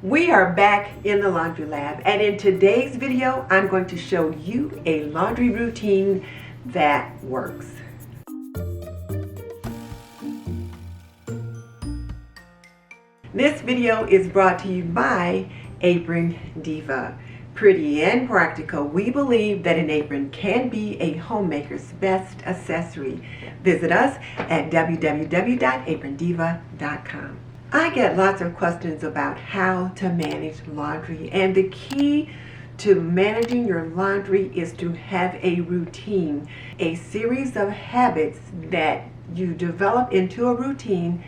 We are back in the laundry lab, and in today's video I'm going to show you a laundry routine that works. This video is brought to you by Apron Diva. Pretty and practical, we believe that an apron can be a homemaker's best accessory. Visit us at www.aprondiva.com. I get lots of questions about how to manage laundry, and the key to managing your laundry is to have a routine, a series of habits that you develop into a routine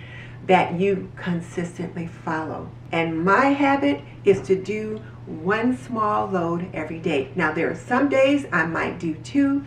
that you consistently follow. And my habit is to do one small load every day. Now there are some days I might do 2,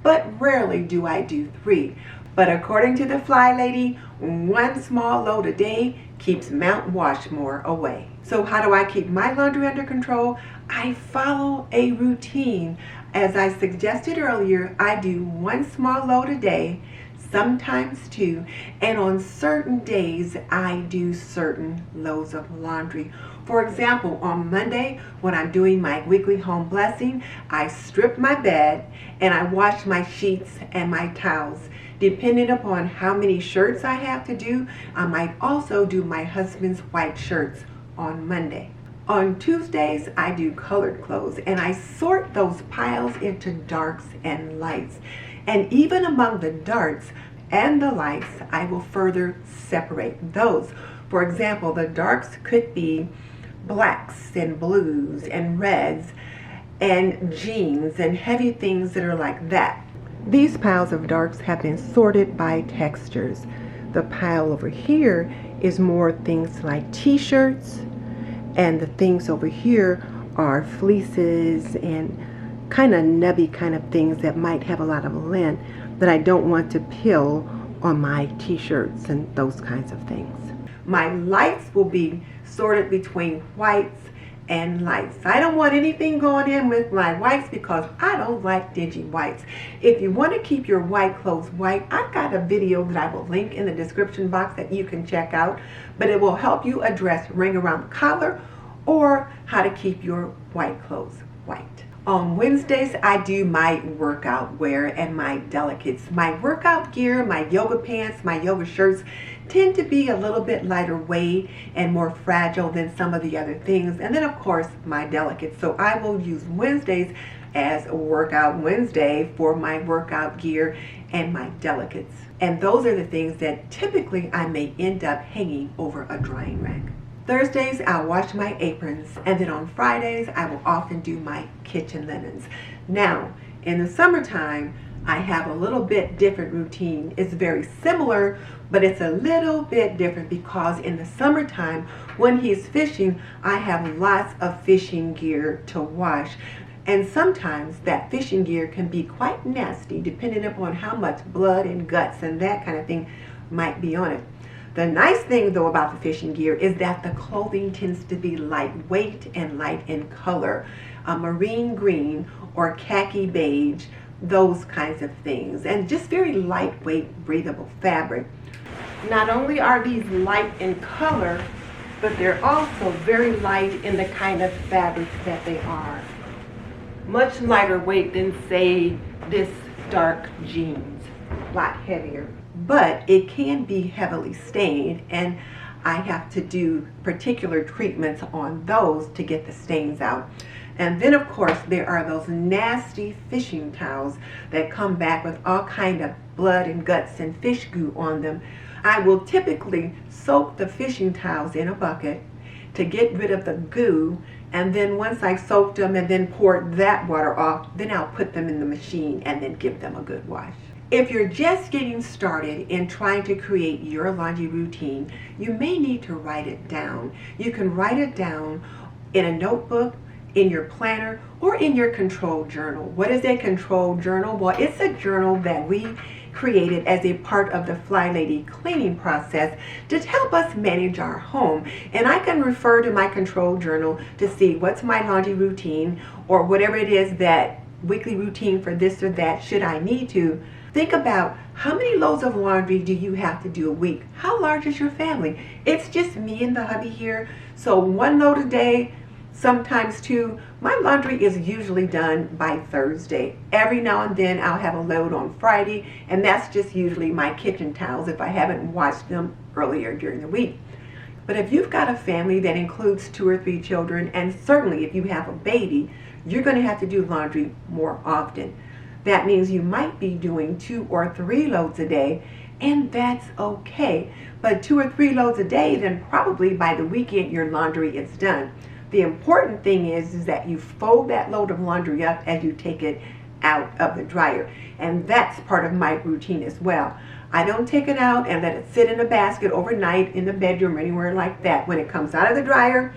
but rarely do I do 3. But according to the Fly Lady, one small load a day keeps Mount Washmore away. So how do I keep my laundry under control? I follow a routine. As I suggested earlier, I do one small load a day, sometimes 2, and on certain days I do certain loads of laundry. For example, on Monday, when I'm doing my weekly home blessing, I strip my bed and I wash my sheets and my towels. Depending upon how many shirts I have to do, I might also do my husband's white shirts on Monday. On Tuesdays, I do colored clothes, and I sort those piles into darks and lights. And even among the darks and the lights, I will further separate those. For example, the darks could be blacks and blues and reds and jeans and heavy things that are like that. These piles of darks have been sorted by textures. The pile over here is more things like t-shirts, and the things over here are fleeces and kind of nubby kind of things that might have a lot of lint that I don't want to peel on my t-shirts and those kinds of things. My lights will be sorted between whites and lights. I don't want anything going in with my whites because I don't like dingy whites. If you want to keep your white clothes white, I've got a video that I will link in the description box that you can check out, but it will help you address ring around the collar or how to keep your white clothes white. On Wednesdays, I do my workout wear and my delicates. My workout gear, my yoga pants, my yoga shirts tend to be a little bit lighter weight and more fragile than some of the other things. And then of course, my delicates. So I will use Wednesdays as a workout Wednesday for my workout gear and my delicates. And those are the things that typically I may end up hanging over a drying rack. Thursdays, I'll wash my aprons, and then on Fridays, I will often do my kitchen linens. Now, in the summertime, I have a little bit different routine. It's very similar, but it's a little bit different because in the summertime, when he's fishing, I have lots of fishing gear to wash. And sometimes that fishing gear can be quite nasty depending upon how much blood and guts and that kind of thing might be on it. The nice thing though about the fishing gear is that the clothing tends to be lightweight and light in color. A marine green or khaki beige, those kinds of things. And just very lightweight, breathable fabric. Not only are these light in color, but they're also very light in the kind of fabric that they are. Much lighter weight than say this dark jeans, a lot heavier. But it can be heavily stained, and I have to do particular treatments on those to get the stains out. And then of course there are those nasty fishing towels that come back with all kind of blood and guts and fish goo on them. I will typically soak the fishing towels in a bucket to get rid of the goo, and then once I soaked them and then poured that water off, then I'll put them in the machine and then give them a good wash. If you're just getting started in trying to create your laundry routine, you may need to write it down. You can write it down in a notebook, in your planner, or in your control journal. What is a control journal? Well, it's a journal that we created as a part of the Fly Lady cleaning process to help us manage our home. And I can refer to my control journal to see what's my laundry routine or whatever it is that weekly routine for this or that should I need to Think about how many loads of laundry do you have to do a week? How large is your family? It's just me and the hubby here, so 1 load a day, sometimes 2. My laundry is usually done by Thursday. Every now and then I'll have a load on Friday, and that's just usually my kitchen towels if I haven't washed them earlier during the week. But if you've got a family that includes 2 or 3 children, and certainly if you have a baby, you're going to have to do laundry more often. That means you might be doing 2 or 3 loads a day, and that's okay. But 2 or 3 loads a day, then probably by the weekend your laundry is done. The important thing is that you fold that load of laundry up as you take it out of the dryer. And that's part of my routine as well. I don't take it out and let it sit in a basket overnight in the bedroom or anywhere like that. When it comes out of the dryer,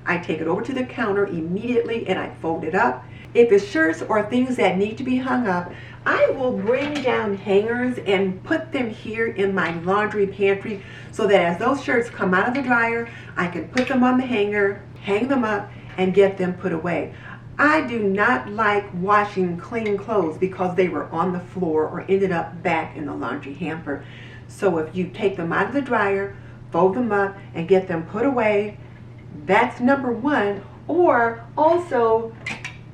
I take it over to the counter immediately and I fold it up. If it's shirts or things that need to be hung up, I will bring down hangers and put them here in my laundry pantry so that as those shirts come out of the dryer, I can put them on the hanger, hang them up, and get them put away. I do not like washing clean clothes because they were on the floor or ended up back in the laundry hamper. So if you take them out of the dryer, fold them up, and get them put away, that's number one. Or also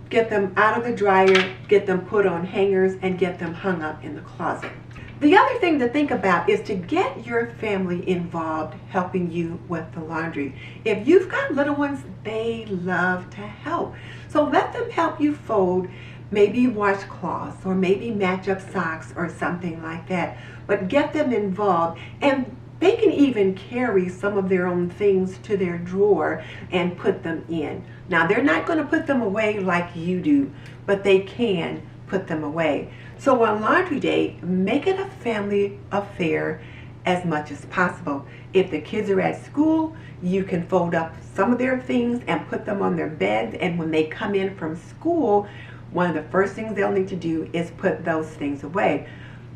get them out of the dryer, get them put on hangers, and get them hung up in the closet. The other thing to think about is to get your family involved helping you with the laundry. If you've got little ones, they love to help. So let them help you fold, maybe wash cloths, or maybe match up socks or something like that. But get them involved, and they can even carry some of their own things to their drawer and put them in. Now, they're not going to put them away like you do, but they can put them away. So on laundry day, make it a family affair as much as possible. If the kids are at school, you can fold up some of their things and put them on their beds, and when they come in from school, one of the first things they'll need to do is put those things away.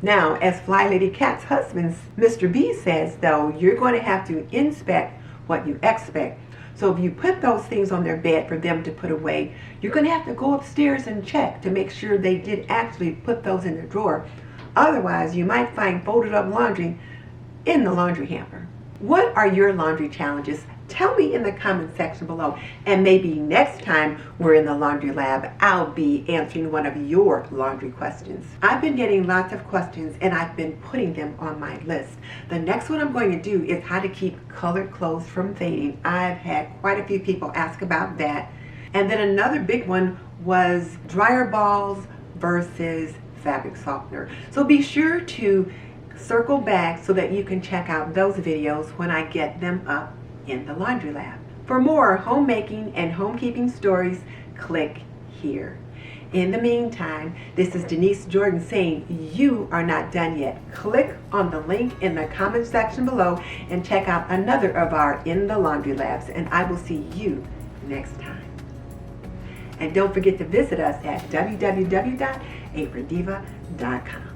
Now, as Fly Lady Cat's husband, Mr. B, says, though, you're going to have to inspect what you expect. So if you put those things on their bed for them to put away, you're going to have to go upstairs and check to make sure they did actually put those in the drawer. Otherwise, you might find folded up laundry in the laundry hamper. What are your laundry challenges? Tell me in the comment section below, and maybe next time we're in the laundry lab, I'll be answering one of your laundry questions. I've been getting lots of questions and I've been putting them on my list. The next one I'm going to do is how to keep colored clothes from fading. I've had quite a few people ask about that. And then another big one was dryer balls versus fabric softener. So be sure to circle back so that you can check out those videos when I get them up in the laundry lab. For more homemaking and homekeeping stories, click here. In the meantime, this is Denise Jordan saying you are not done yet. Click on the link in the comment section below and check out another of our In the Laundry Labs, and I will see you next time. And don't forget to visit us at www.aprondiva.com.